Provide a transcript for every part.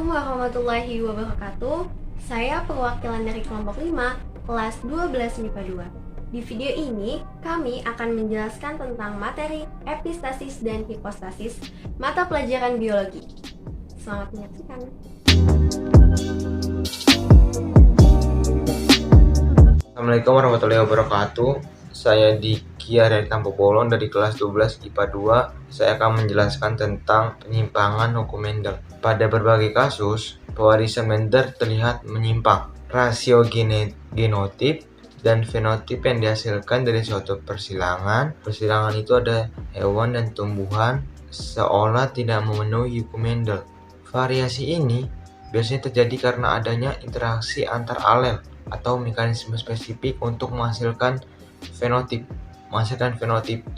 Assalamualaikum warahmatullahi wabarakatuh. Saya perwakilan dari kelompok 5, kelas 12 MIPA 2. Di video ini, kami akan menjelaskan tentang materi epistasis dan hipostasis mata pelajaran biologi. Selamat menyaksikan. Assalamualaikum warahmatullahi wabarakatuh. Saya Dikia dari Tampo Bolon dari kelas 12 IPA 2. Saya akan menjelaskan tentang penyimpangan hukum Mendel. Pada berbagai kasus, pewarisan Mendel terlihat menyimpang. Rasio genotip dan fenotip yang dihasilkan dari suatu persilangan itu ada hewan dan tumbuhan, seolah tidak memenuhi hukum Mendel. Variasi ini biasanya terjadi karena adanya interaksi antar alel atau mekanisme spesifik untuk menghasilkan fenotip.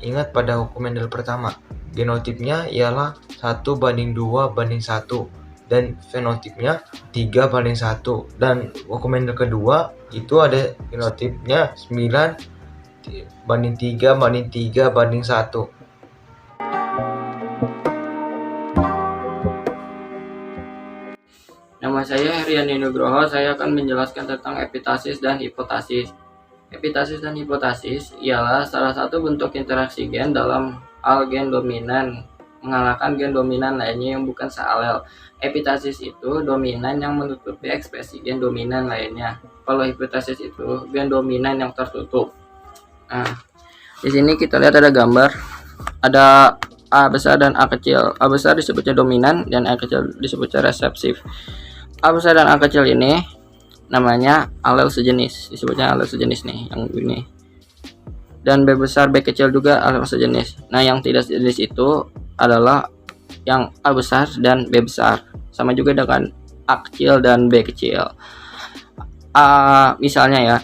Ingat pada hukum Mendel pertama, genotipnya ialah 1:2:1 dan fenotipnya 3:1. Dan hukum Mendel kedua itu ada genotipnya 9:3:3:1. Nama saya Heriani Nugroho. Saya akan menjelaskan tentang epistasis dan hipostasis. Epistasis dan hipostasis ialah salah satu bentuk interaksi gen dalam gen dominan mengalahkan gen dominan lainnya yang bukan sealel. Epistasis itu dominan yang menutupi ekspresi gen dominan lainnya. Kalau hipostasis itu gen dominan yang tertutup. Nah, di sini kita lihat ada gambar, ada A besar dan A kecil. A besar disebutnya dominan dan A kecil disebutnya resepsif. A besar dan A kecil ini namanya alel sejenis, disebutnya alel sejenis nih, yang ini. Dan B besar B kecil juga alel sejenis. Nah, yang tidak sejenis itu adalah yang A besar dan B besar. Sama juga dengan A kecil dan B kecil. Misalnya ya,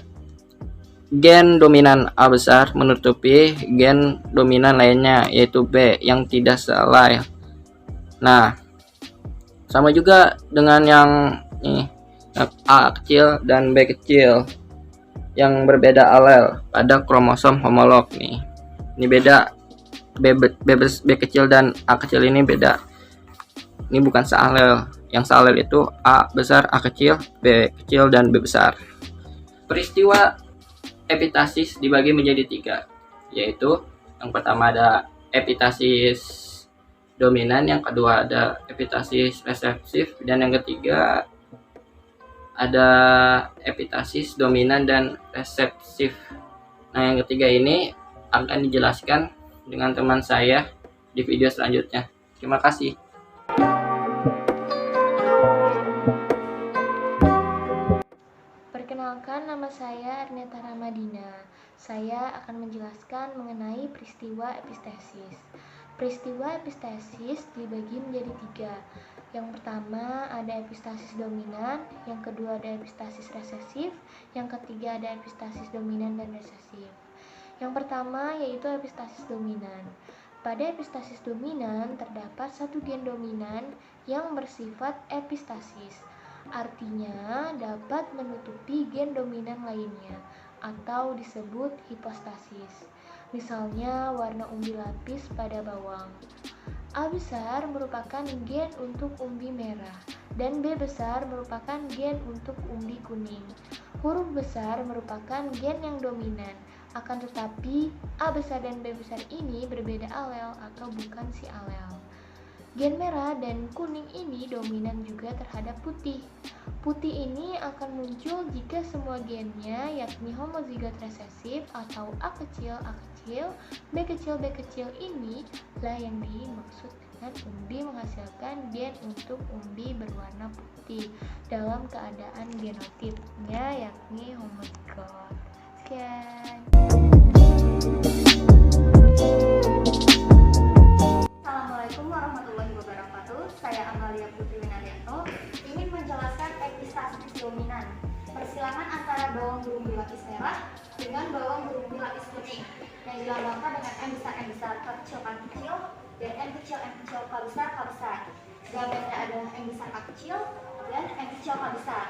gen dominan A besar menutupi gen dominan lainnya yaitu B yang tidak sealel. Nah, sama juga dengan yang nih, A kecil dan B kecil yang berbeda alel pada kromosom homolog nih. Ini beda, B kecil dan A kecil ini beda. Ini bukan sealel. Yang sealel itu A besar, A kecil, B kecil dan B besar. Peristiwa epistasis dibagi menjadi 3, yaitu yang pertama ada epistasis dominan, yang kedua ada epistasis resepsif, dan yang ketiga ada epistasis dominan dan resepsif. Nah, yang ketiga ini akan dijelaskan dengan teman saya di video selanjutnya. Terima kasih. Perkenalkan, nama saya Erneta Ramadina. Saya akan menjelaskan mengenai peristiwa epistasis. Peristiwa epistasis dibagi menjadi 3. Yang pertama ada epistasis dominan, yang kedua ada epistasis resesif, yang ketiga ada epistasis dominan dan resesif. Yang pertama yaitu epistasis dominan. Pada epistasis dominan terdapat satu gen dominan yang bersifat epistasis. Artinya dapat menutupi gen dominan lainnya atau disebut hipostasis. Misalnya warna umbi lapis pada bawang. A besar merupakan gen untuk umbi merah dan B besar merupakan gen untuk umbi kuning. Huruf besar merupakan gen yang dominan, akan tetapi A besar dan B besar ini berbeda alel atau bukan si alel. Gen merah dan kuning ini dominan juga terhadap putih. Putih ini akan muncul jika semua gennya yakni homozigot resesif atau A kecil, B kecil ini lah yang dimaksud dengan umbi menghasilkan gen untuk umbi berwarna putih dalam keadaan genotipnya yakni homozigot. Sekian. Assalamualaikum warahmatullahi wabarakatuh. Saya Amalia Putri Winaryanto ingin menjelaskan epistasis dominan, persilangan antara bawang berumbi lapis merah dengan bawang berumbi lapis kuning yang dilambangkan dengan M besar K kecil dan M kecil K besar. Gambarnya adalah M besar K kecil dan M kecil K besar,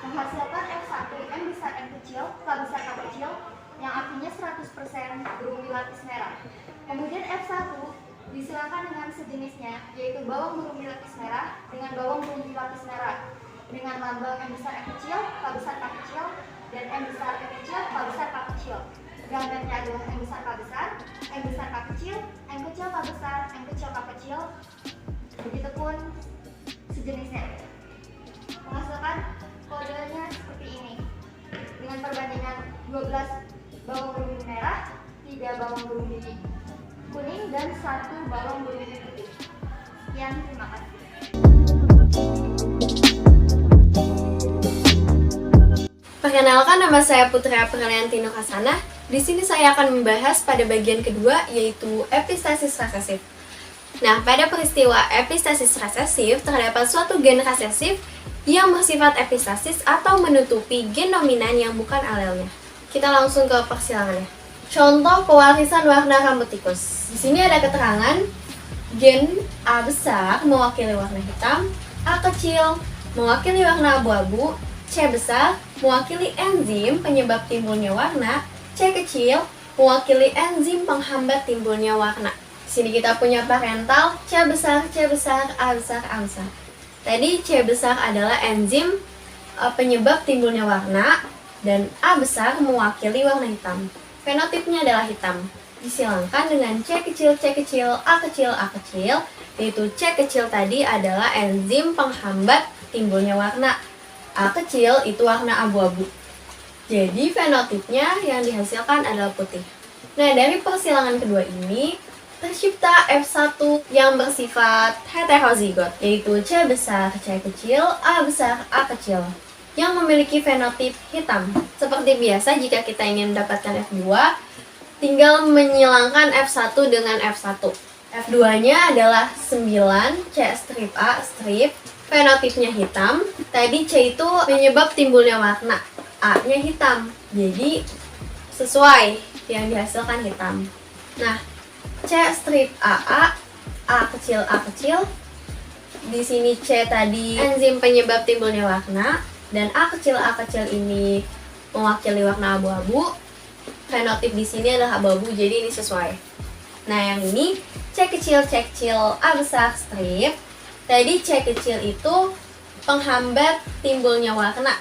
menghasilkan F1 M besar M kecil K besar K kecil yang artinya 100% berumbi lapis merah. Kemudian F1 disilakan dengan sejenisnya, yaitu bawang burung bilapis merah dengan bawang burung bilapis merah dengan lambang M besar M kecil, K besar K kecil, dan M besar M kecil, K besar K kecil. Gambarnya adalah M besar K besar, M besar K kecil, M kecil K besar, M kecil K kecil. Begitupun sejenisnya. Menghasilkan kodenya seperti ini. Dengan perbandingan 12 bawang burung merah, 3 bawang burung kuning, dan 1 bawang burung putih. Sekian, terima kasih. Perkenalkan, nama saya Putri Apriliantino Kasana. Di sini saya akan membahas pada bagian kedua, yaitu epistasis resesif. Nah, pada peristiwa epistasis resesif terdapat suatu gen resesif yang bersifat epistasis atau menutupi gen dominan yang bukan alelnya. Kita langsung ke persilangannya. Contoh pewarisan warna rambut tikus. Di sini ada keterangan gen A besar mewakili warna hitam, A kecil mewakili warna abu-abu, C besar mewakili enzim penyebab timbulnya warna, C kecil mewakili enzim penghambat timbulnya warna. Di sini kita punya parental C besar, A besar, A besar. Tadi C besar adalah enzim penyebab timbulnya warna dan A besar mewakili warna hitam. Fenotipnya adalah hitam. Disilangkan dengan C kecil, A kecil, A kecil, yaitu C kecil tadi adalah enzim penghambat timbulnya warna. A kecil itu warna abu-abu. Jadi fenotipnya yang dihasilkan adalah putih. Nah, dari persilangan kedua ini tercipta F1 yang bersifat heterozigot, yaitu C besar, C kecil, A besar, A kecil, yang memiliki fenotip hitam. Seperti biasa, jika kita ingin mendapatkan F2, tinggal menyilangkan F1 dengan F1. F2-nya adalah 9, C strip A strip, fenotipnya hitam. Tadi C itu penyebab timbulnya warna, A-nya hitam. Jadi sesuai, yang dihasilkan hitam. Nah, C strip AA, A kecil, di sini C tadi enzim penyebab timbulnya warna, dan A kecil ini mewakili warna abu-abu. Fenotip di sini adalah abu-abu, jadi ini sesuai. Nah, yang ini C kecil, A besar strip. Tadi C kecil itu penghambat timbulnya warna.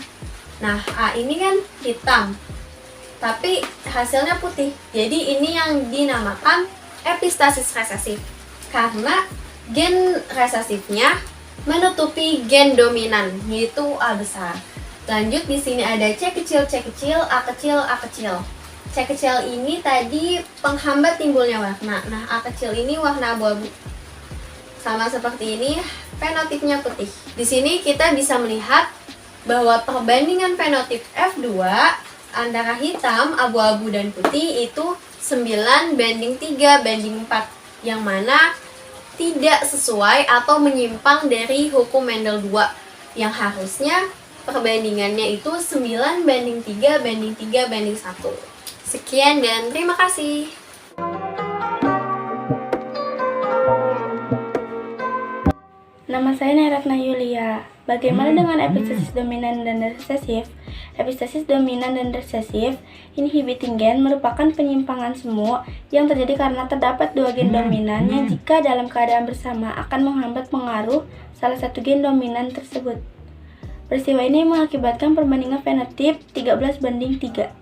Nah, A ini kan hitam, tapi hasilnya putih. Jadi ini yang dinamakan epistasis resesif, karena gen resesifnya menutupi gen dominan, yaitu A besar. Lanjut, di sini ada C kecil, A kecil, A kecil. C kecil ini tadi penghambat timbulnya warna. Nah, A kecil ini warna abu-abu. Sama seperti ini, fenotipnya putih. Di sini kita bisa melihat bahwa perbandingan fenotip F2 antara hitam, abu-abu, dan putih itu 9:3:4, yang mana tidak sesuai atau menyimpang dari hukum Mendel 2, yang harusnya perbandingannya itu 9:3:1. Sekian dan terima kasih. Nama saya Neratna Yulia. Bagaimana dengan epistasis dominan dan resesif? Epistasis dominan dan resesif inhibiting gen merupakan penyimpangan semu yang terjadi karena terdapat dua gen dominan yang jika dalam keadaan bersama akan menghambat pengaruh salah satu gen dominan tersebut. Peristiwa ini mengakibatkan perbandingan fenotip 13:3.